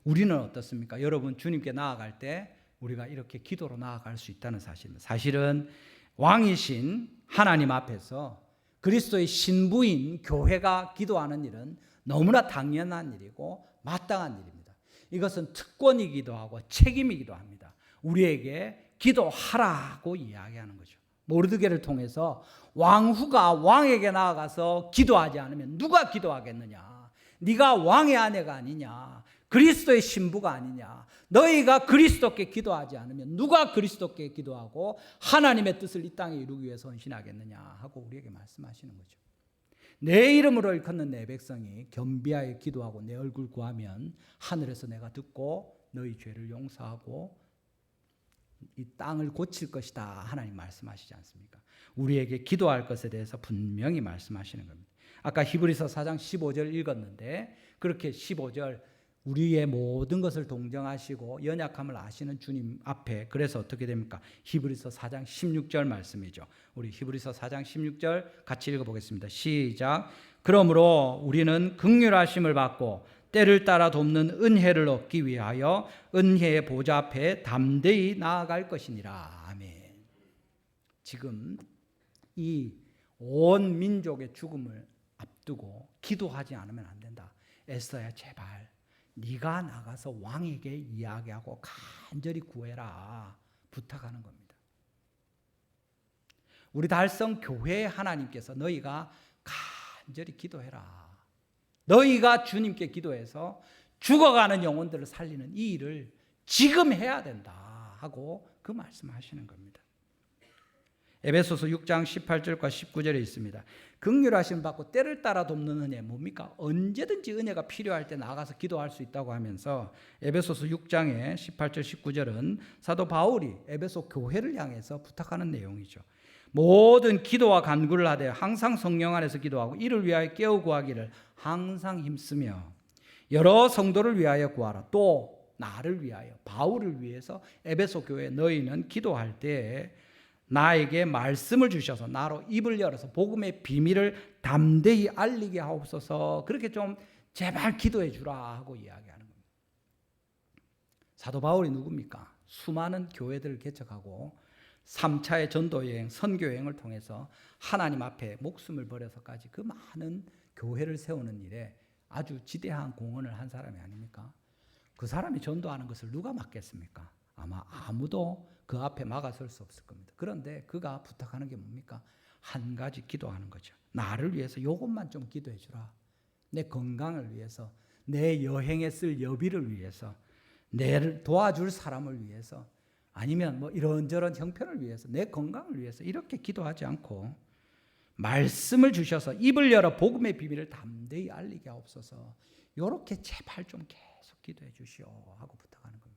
Speaker 1: 우리는 어떻습니까? 여러분 주님께 나아갈 때 우리가 이렇게 기도로 나아갈 수 있다는 사실입니다. 사실은 왕이신 하나님 앞에서 그리스도의 신부인 교회가 기도하는 일은 너무나 당연한 일이고 마땅한 일입니다. 이것은 특권이기도 하고 책임이기도 합니다. 우리에게 기도하라고 이야기하는 거죠. 모르드게를 통해서 왕후가 왕에게 나아가서 기도하지 않으면 누가 기도하겠느냐? 네가 왕의 아내가 아니냐? 그리스도의 신부가 아니냐? 너희가 그리스도께 기도하지 않으면 누가 그리스도께 기도하고 하나님의 뜻을 이 땅에 이루기 위해서 헌신하겠느냐 하고 우리에게 말씀하시는 거죠. 내 이름으로 일컫는 내 백성이 겸비하여 기도하고 내 얼굴 구하면 하늘에서 내가 듣고 너희 죄를 용서하고 이 땅을 고칠 것이다 하나님 말씀하시지 않습니까? 우리에게 기도할 것에 대해서 분명히 말씀하시는 겁니다. 아까 히브리서 4장 15절 읽었는데 그렇게 15절 우리의 모든 것을 동정하시고 연약함을 아시는 주님 앞에 그래서 어떻게 됩니까? 히브리서 4장 16절 말씀이죠. 우리 히브리서 4장 16절 같이 읽어보겠습니다. 시작. 그러므로 우리는 긍휼하심을 받고 때를 따라 돕는 은혜를 얻기 위하여 은혜의 보좌 앞에 담대히 나아갈 것이니라. 아멘. 지금 이 온 민족의 죽음을 앞두고 기도하지 않으면 안 된다. 에스더야, 제발 네가 나가서 왕에게 이야기하고 간절히 구해라 부탁하는 겁니다. 우리 달성 교회 하나님께서 너희가 간절히 기도해라. 너희가 주님께 기도해서 죽어가는 영혼들을 살리는 이 일을 지금 해야 된다 하고 그 말씀하시는 겁니다. 에베소서 6장 18절과 19절에 있습니다. 긍휼하심을 받고 때를 따라 돕는 은혜 뭡니까? 언제든지 은혜가 필요할 때 나가서 기도할 수 있다고 하면서 에베소서 6장의 18절 19절은 사도 바울이 에베소 교회를 향해서 부탁하는 내용이죠. 모든 기도와 간구를 하되 항상 성령 안에서 기도하고 이를 위하여 깨어 구하기를 항상 힘쓰며 여러 성도를 위하여 구하라. 또 나를 위하여, 바울을 위해서 에베소 교회 너희는 기도할 때에 나에게 말씀을 주셔서 나로 입을 열어서 복음의 비밀을 담대히 알리게 하옵소서. 그렇게 좀 제발 기도해 주라 하고 이야기하는 겁니다. 사도 바울이 누굽니까? 수많은 교회들을 개척하고 3차의 전도여행, 선교여행을 통해서 하나님 앞에 목숨을 버려서까지 그 많은 교회를 세우는 일에 아주 지대한 공헌을 한 사람이 아닙니까? 그 사람이 전도하는 것을 누가 막겠습니까? 아마 아무도 그 앞에 막아설 수 없을 겁니다. 그런데 그가 부탁하는 게 뭡니까? 한 가지 기도하는 거죠. 나를 위해서 이것만 좀 기도해 주라. 내 건강을 위해서, 내 여행에 쓸 여비를 위해서, 내를 도와줄 사람을 위해서, 아니면 뭐 이런저런 형편을 위해서, 내 건강을 위해서 이렇게 기도하지 않고 말씀을 주셔서 입을 열어 복음의 비밀을 담대히 알리게 하옵소서. 이렇게 제발 좀 계속 기도해 주시오 하고 부탁하는 겁니다.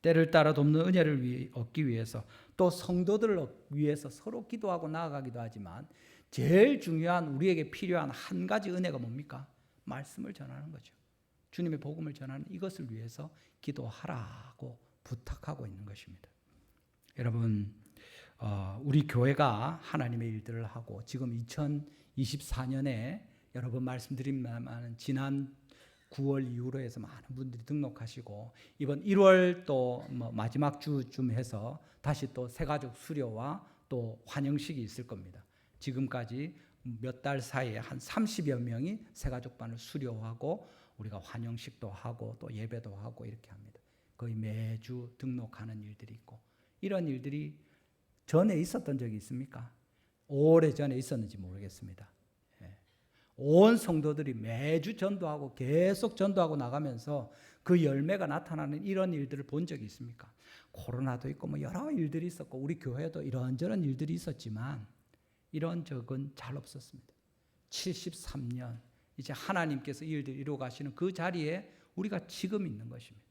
Speaker 1: 때를 따라 돕는 은혜를 얻기 위해서 또 성도들을 위해서 서로 기도하고 나아가기도 하지만 제일 중요한 우리에게 필요한 한 가지 은혜가 뭡니까? 말씀을 전하는 거죠. 주님의 복음을 전하는 이것을 위해서 기도하라고 부탁하고 있는 것입니다. 여러분, 우리 교회가 하나님의 일들을 하고 지금 2024년에 여러 번 말씀드립니다만 지난 9월 이후로 해서 많은 분들이 등록하시고 이번 1월 또 마지막 주쯤 해서 다시 또 새가족 수료와 또 환영식이 있을 겁니다. 지금까지 몇 달 사이에 한 30여 명이 새가족반을 수료하고 우리가 환영식도 하고 또 예배도 하고 이렇게 합니다. 거의 매주 등록하는 일들이 있고 이런 일들이 전에 있었던 적이 있습니까? 오래 전에 있었는지 모르겠습니다. 온 성도들이 매주 전도하고 계속 전도하고 나가면서 그 열매가 나타나는 이런 일들을 본 적이 있습니까? 코로나도 있고 뭐 여러 일들이 있었고 우리 교회도 이런저런 일들이 있었지만 이런 적은 잘 없었습니다. 73년 이제 하나님께서 이 일들을 이루어 가시는 그 자리에 우리가 지금 있는 것입니다.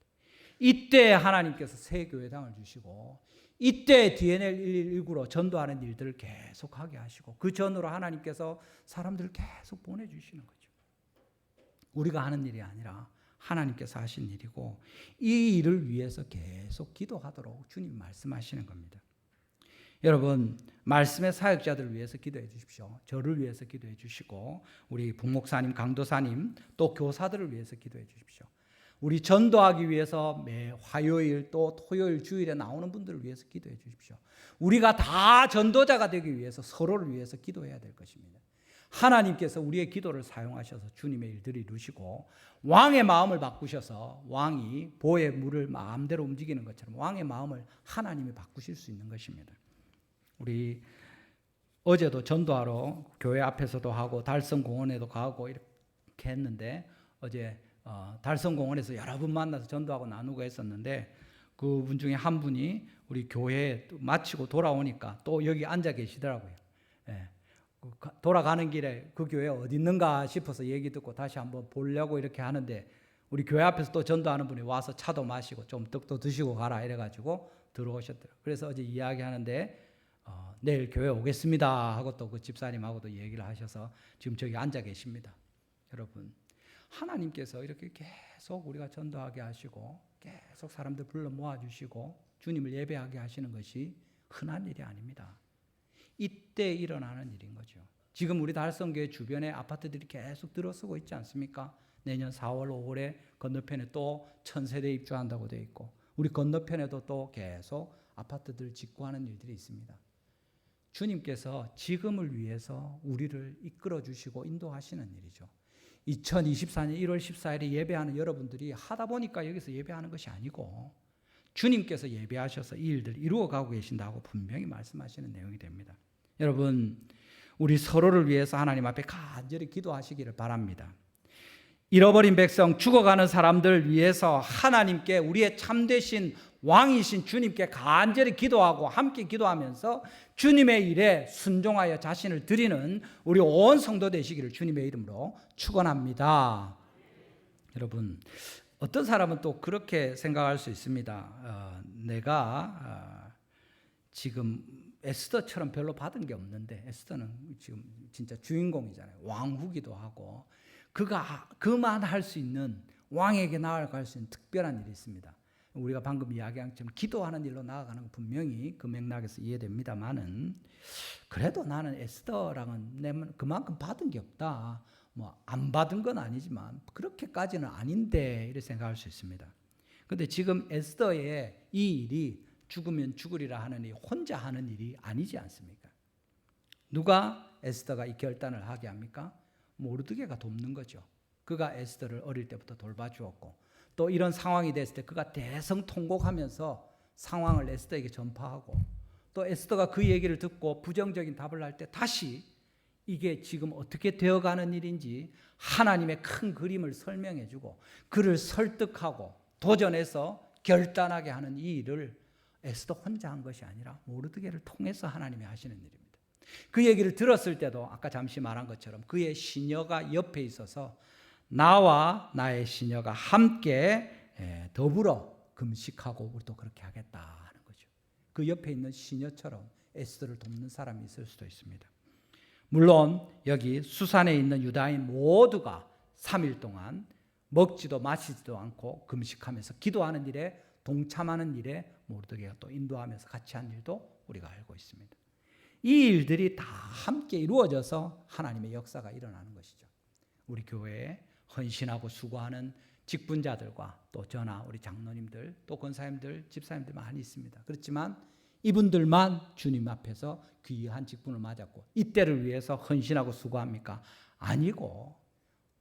Speaker 1: 이때 하나님께서 새 교회당을 주시고 이때 DNA 119로 전도하는 일들을 계속하게 하시고 그 전으로 하나님께서 사람들을 계속 보내주시는 거죠. 우리가 하는 일이 아니라 하나님께서 하신 일이고 이 일을 위해서 계속 기도하도록 주님 말씀하시는 겁니다. 여러분, 말씀의 사역자들을 위해서 기도해 주십시오. 저를 위해서 기도해 주시고 우리 북목사님, 강도사님 또 교사들을 위해서 기도해 주십시오. 우리 전도하기 위해서 매 화요일 또 토요일 주일에 나오는 분들을 위해서 기도해 주십시오. 우리가 다 전도자가 되기 위해서 서로를 위해서 기도해야 될 것입니다. 하나님께서 우리의 기도를 사용하셔서 주님의 일들을 이루시고 왕의 마음을 바꾸셔서 왕이 보의 물을 마음대로 움직이는 것처럼 왕의 마음을 하나님이 바꾸실 수 있는 것입니다. 우리 어제도 전도하러 교회 앞에서도 하고 달성공원에도 가고 이렇게 했는데 어제 달성공원에서 여러 분 만나서 전도하고 나누고 했었는데 그분 중에 한 분이 우리 교회 마치고 돌아오니까 또 여기 앉아 계시더라고요. 돌아가는 길에 그 교회 어디 있는가 싶어서 얘기 듣고 다시 한번 보려고 이렇게 하는데 우리 교회 앞에서 또 전도하는 분이 와서 차도 마시고 좀 떡도 드시고 가라 이래가지고 들어오셨더라고요. 그래서 어제 이야기하는데 내일 교회 오겠습니다 하고 또 그 집사님하고도 얘기를 하셔서 지금 저기 앉아 계십니다. 여러분, 하나님께서 이렇게 계속 우리가 전도하게 하시고 계속 사람들 불러 모아주시고 주님을 예배하게 하시는 것이 흔한 일이 아닙니다. 이때 일어나는 일인 거죠. 지금 우리 달성교회 주변에 아파트들이 계속 들어서고 있지 않습니까? 내년 4월, 5월에 건너편에 또 1000세대 입주한다고 되어 있고 우리 건너편에도 또 계속 아파트들 짓고 하는 일들이 있습니다. 주님께서 지금을 위해서 우리를 이끌어 주시고 인도하시는 일이죠. 2024년 1월 14일에 예배하는 여러분들이 하다 보니까 여기서 예배하는 것이 아니고 주님께서 예배하셔서 이 일들 이루어가고 계신다고 분명히 말씀하시는 내용이 됩니다. 여러분, 우리 서로를 위해서 하나님 앞에 간절히 기도하시기를 바랍니다. 잃어버린 백성, 죽어가는 사람들 위해서 하나님께 우리의 참되신 왕이신 주님께 간절히 기도하고 함께 기도하면서 주님의 일에 순종하여 자신을 드리는 우리 온 성도 되시기를 주님의 이름으로 축원합니다. 여러분, 어떤 사람은 또 그렇게 생각할 수 있습니다. 내가 지금 에스더처럼 별로 받은 게 없는데, 에스더는 지금 진짜 주인공이잖아요. 왕후기도 하고 그가 그만 할 수 있는, 왕에게 나아갈 수 있는 특별한 일이 있습니다. 우리가 방금 이야기한 것처럼 기도하는 일로 나아가는 건 분명히 그 맥락에서 이해됩니다만은, 그래도 나는 에스더랑은 그만큼 받은 게 없다, 뭐 안 받은 건 아니지만 그렇게까지는 아닌데, 이렇게 생각할 수 있습니다. 그런데 지금 에스더의 이 일이 죽으면 죽으리라 하는 이 혼자 하는 일이 아니지 않습니까? 누가 에스더가 이 결단을 하게 합니까? 모르드게가 돕는 거죠. 그가 에스더를 어릴 때부터 돌봐주었고, 또 이런 상황이 됐을 때 그가 대성통곡하면서 상황을 에스더에게 전파하고, 또 에스더가 그 얘기를 듣고 부정적인 답을 할 때 다시 이게 지금 어떻게 되어가는 일인지 하나님의 큰 그림을 설명해주고 그를 설득하고 도전해서 결단하게 하는 이 일을 에스더 혼자 한 것이 아니라 모르드게를 통해서 하나님이 하시는 일입니다. 그 얘기를 들었을 때도 아까 잠시 말한 것처럼 그의 시녀가 옆에 있어서 나와 나의 시녀가 함께 더불어 금식하고 우리도 그렇게 하겠다 하는 거죠. 그 옆에 있는 시녀처럼 에스더를 돕는 사람이 있을 수도 있습니다. 물론 여기 수산에 있는 유다인 모두가 3일 동안 먹지도 마시지도 않고 금식하면서 기도하는 일에 동참하는 일에 모르드게가 또 인도하면서 같이 한 일도 우리가 알고 있습니다. 이 일들이 다 함께 이루어져서 하나님의 역사가 일어나는 것이죠. 우리 교회에 헌신하고 수고하는 직분자들과 또 저나 우리 장로님들, 또 권사님들, 집사님들 많이 있습니다. 그렇지만 이분들만 주님 앞에서 귀한 직분을 맞았고 이때를 위해서 헌신하고 수고합니까? 아니고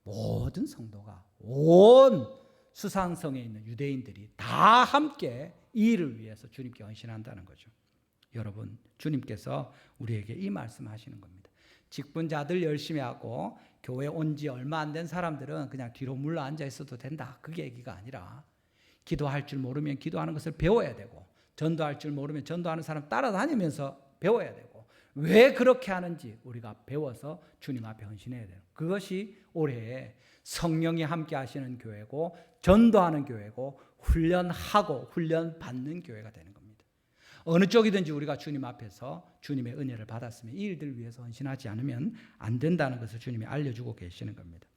Speaker 1: 모든 성도가, 온 수산성에 있는 유대인들이 다 함께 이 일을 위해서 주님께 헌신한다는 거죠. 여러분, 주님께서 우리에게 이 말씀하시는 겁니다. 직분자들 열심히 하고 교회 온 지 얼마 안 된 사람들은 그냥 뒤로 물러 앉아 있어도 된다, 그게 얘기가 아니라 기도할 줄 모르면 기도하는 것을 배워야 되고, 전도할 줄 모르면 전도하는 사람 따라다니면서 배워야 되고, 왜 그렇게 하는지 우리가 배워서 주님 앞에 헌신해야 돼요. 그것이 올해 성령이 함께 하시는 교회고, 전도하는 교회고, 훈련하고 훈련받는 교회가 되는 겁니다. 어느 쪽이든지 우리가 주님 앞에서 주님의 은혜를 받았으면 이 일들을 위해서 헌신하지 않으면 안 된다는 것을 주님이 알려주고 계시는 겁니다.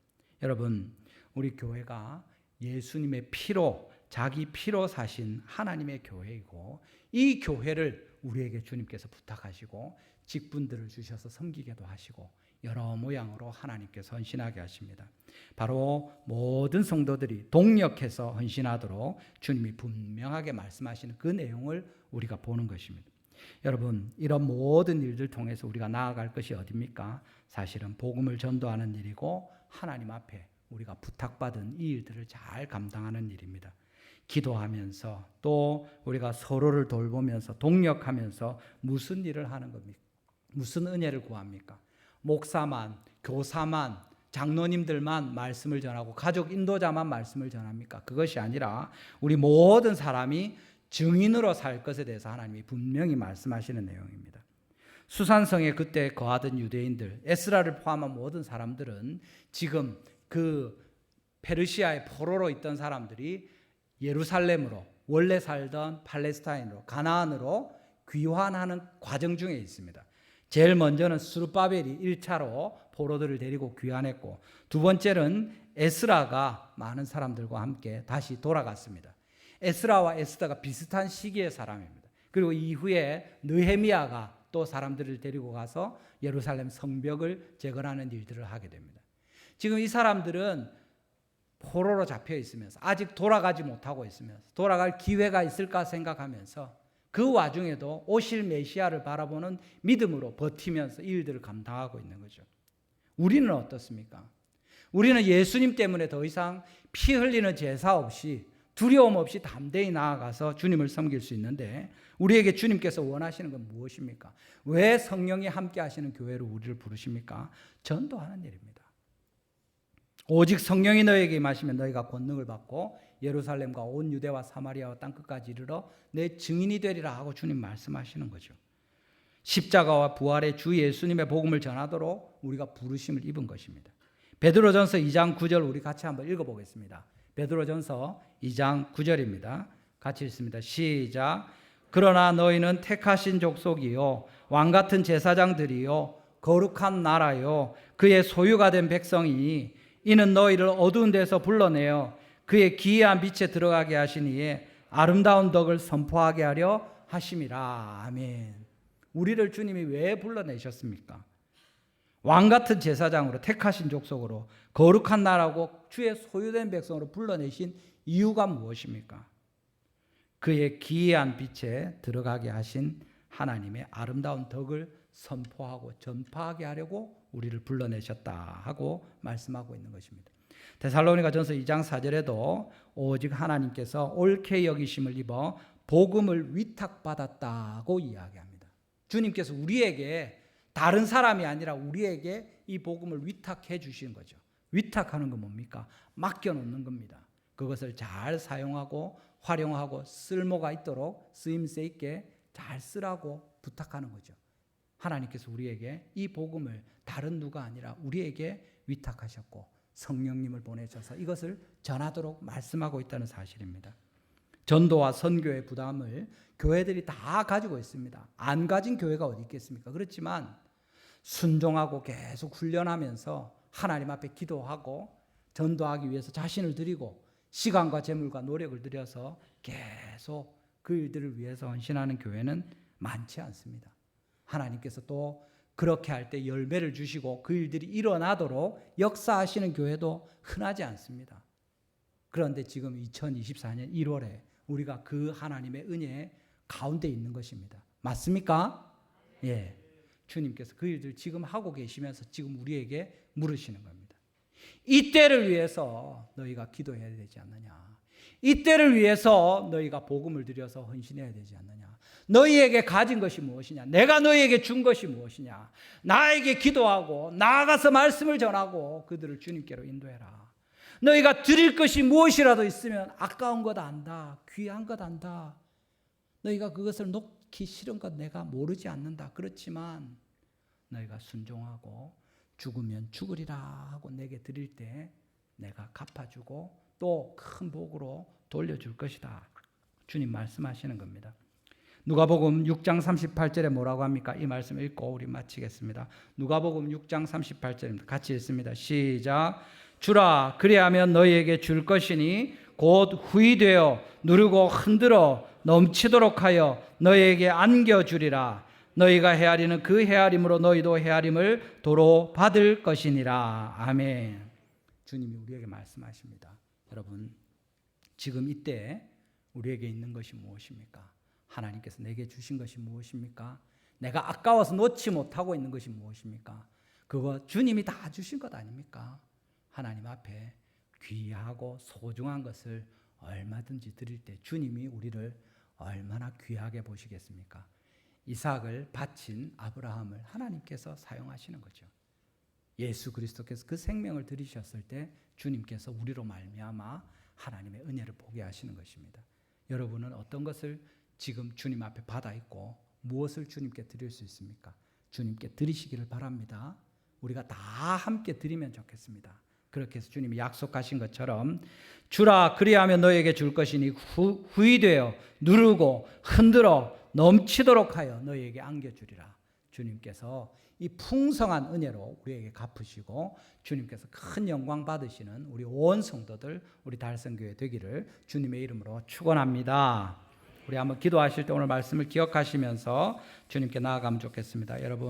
Speaker 1: 여러분, 우리 교회가 예수님의 피로, 자기 피로 사신 하나님의 교회이고, 이 교회를 우리에게 주님께서 부탁하시고 직분들을 주셔서 섬기게도 하시고 여러 모양으로 하나님께서 헌신하게 하십니다. 바로 모든 성도들이 동력해서 헌신하도록 주님이 분명하게 말씀하시는 그 내용을 우리가 보는 것입니다. 여러분, 이런 모든 일들 통해서 우리가 나아갈 것이 어디입니까? 사실은 복음을 전도하는 일이고 하나님 앞에 우리가 부탁받은 이 일들을 잘 감당하는 일입니다. 기도하면서 또 우리가 서로를 돌보면서 동력하면서 무슨 일을 하는 겁니까? 무슨 은혜를 구합니까? 목사만, 교사만, 장로님들만 말씀을 전하고 가족 인도자만 말씀을 전합니까? 그것이 아니라 우리 모든 사람이 증인으로 살 것에 대해서 하나님이 분명히 말씀하시는 내용입니다. 수산성에 그때 거하던 유대인들, 에스라를 포함한 모든 사람들은 지금 그 페르시아의 포로로 있던 사람들이 예루살렘으로, 원래 살던 팔레스타인으로, 가나안으로 귀환하는 과정 중에 있습니다. 제일 먼저는 스룹바벨이 1차로 포로들을 데리고 귀환했고, 두 번째는 에스라가 많은 사람들과 함께 다시 돌아갔습니다. 에스라와 에스더가 비슷한 시기의 사람입니다. 그리고 이후에 느헤미야가 또 사람들을 데리고 가서 예루살렘 성벽을 재건하는 일들을 하게 됩니다. 지금 이 사람들은 포로로 잡혀 있으면서 아직 돌아가지 못하고 있으면서 돌아갈 기회가 있을까 생각하면서 그 와중에도 오실 메시아를 바라보는 믿음으로 버티면서 이 일들을 감당하고 있는 거죠. 우리는 어떻습니까? 우리는 예수님 때문에 더 이상 피 흘리는 제사 없이 두려움 없이 담대히 나아가서 주님을 섬길 수 있는데 우리에게 주님께서 원하시는 건 무엇입니까? 왜 성령이 함께 하시는 교회로 우리를 부르십니까? 전도하는 일입니다. 오직 성령이 너에게 임하시면 너희가 권능을 받고 예루살렘과 온 유대와 사마리아와 땅끝까지 이르러 내 증인이 되리라 하고 주님 말씀하시는 거죠. 십자가와 부활의 주 예수님의 복음을 전하도록 우리가 부르심을 입은 것입니다. 베드로전서 2장 9절 우리 같이 한번 읽어보겠습니다. 베드로전서 2장 9절입니다. 같이 읽습니다. 시작. 그러나 너희는 택하신 족속이요 왕같은 제사장들이요 거룩한 나라요 그의 소유가 된 백성이니 이는 너희를 어두운 데서 불러내어 그의 기이한 빛에 들어가게 하시니에 아름다운 덕을 선포하게 하려 하심이라. 아멘. 우리를 주님이 왜 불러내셨습니까? 왕같은 제사장으로 택하신 족속으로 거룩한 나라고 주의 소유된 백성으로 불러내신 이유가 무엇입니까? 그의 기이한 빛에 들어가게 하신 하나님의 아름다운 덕을 선포하고 전파하게 하려고 우리를 불러내셨다 하고 말씀하고 있는 것입니다. 데살로니가전서 2장 4절에도 오직 하나님께서 옳게 여기심을 입어 복음을 위탁받았다고 이야기합니다. 주님께서 우리에게 다른 사람이 아니라 우리에게 이 복음을 위탁해 주신 거죠. 위탁하는 건 뭡니까? 맡겨놓는 겁니다. 그것을 잘 사용하고 활용하고 쓸모가 있도록 쓰임새 있게 잘 쓰라고 부탁하는 거죠. 하나님께서 우리에게 이 복음을 다른 누가 아니라 우리에게 위탁하셨고 성령님을 보내셔서 이것을 전하도록 말씀하고 있다는 사실입니다. 전도와 선교의 부담을 교회들이 다 가지고 있습니다. 안 가진 교회가 어디 있겠습니까? 그렇지만 순종하고 계속 훈련하면서 하나님 앞에 기도하고 전도하기 위해서 자신을 드리고 시간과 재물과 노력을 들여서 계속 그 일들을 위해서 헌신하는 교회는 많지 않습니다. 하나님께서 또 그렇게 할 때 열매를 주시고 그 일들이 일어나도록 역사하시는 교회도 흔하지 않습니다. 그런데 지금 2024년 1월에 우리가 그 하나님의 은혜 가운데 있는 것입니다. 맞습니까? 예. 주님께서 그 일들 지금 하고 계시면서 지금 우리에게 물으시는 겁니다. 이때를 위해서 너희가 기도해야 되지 않느냐? 이때를 위해서 너희가 복음을 들여서 헌신해야 되지 않느냐? 너희에게 가진 것이 무엇이냐? 내가 너희에게 준 것이 무엇이냐? 나에게 기도하고 나아가서 말씀을 전하고 그들을 주님께로 인도해라. 너희가 드릴 것이 무엇이라도 있으면 아까운 것 안다. 귀한 것 안다. 너희가 그것을 놓기 싫은 것 내가 모르지 않는다. 그렇지만 너희가 순종하고 죽으면 죽으리라 하고 내게 드릴 때 내가 갚아주고 또 큰 복으로 돌려줄 것이다. 주님 말씀하시는 겁니다. 누가복음 6장 38절에 뭐라고 합니까? 이 말씀 읽고 우리 마치겠습니다. 누가복음 6장 38절입니다. 같이 읽습니다. 시작. 주라 그리하면 너희에게 줄 것이니 곧 후이되어 누르고 흔들어 넘치도록 하여 너희에게 안겨주리라. 너희가 헤아리는 그 헤아림으로 너희도 헤아림을 도로 받을 것이니라. 아멘. 주님이 우리에게 말씀하십니다. 여러분 지금 이때 우리에게 있는 것이 무엇입니까? 하나님께서 내게 주신 것이 무엇입니까? 내가 아까워서 놓지 못하고 있는 것이 무엇입니까? 그거 주님이 다 주신 것 아닙니까? 하나님 앞에 귀하고 소중한 것을 얼마든지 드릴 때 주님이 우리를 얼마나 귀하게 보시겠습니까? 이삭을 바친 아브라함을 하나님께서 사용하시는 거죠. 예수 그리스도께서 그 생명을 들이셨을 때 주님께서 우리로 말미암아 하나님의 은혜를 보게 하시는 것입니다. 여러분은 어떤 것을 지금 주님 앞에 받아 있고 무엇을 주님께 드릴 수 있습니까? 주님께 드리시기를 바랍니다. 우리가 다 함께 드리면 좋겠습니다. 그렇게 해서 주님이 약속하신 것처럼 주라 그리하면 너에게 줄 것이니 후이되어 누르고 흔들어 넘치도록 하여 너희에게 안겨주리라. 주님께서 이 풍성한 은혜로 우리에게 갚으시고 주님께서 큰 영광 받으시는 우리 온 성도들 우리 달성교회 되기를 주님의 이름으로 축원합니다. 우리 한번 기도하실 때 오늘 말씀을 기억하시면서 주님께 나아가면 좋겠습니다. 여러분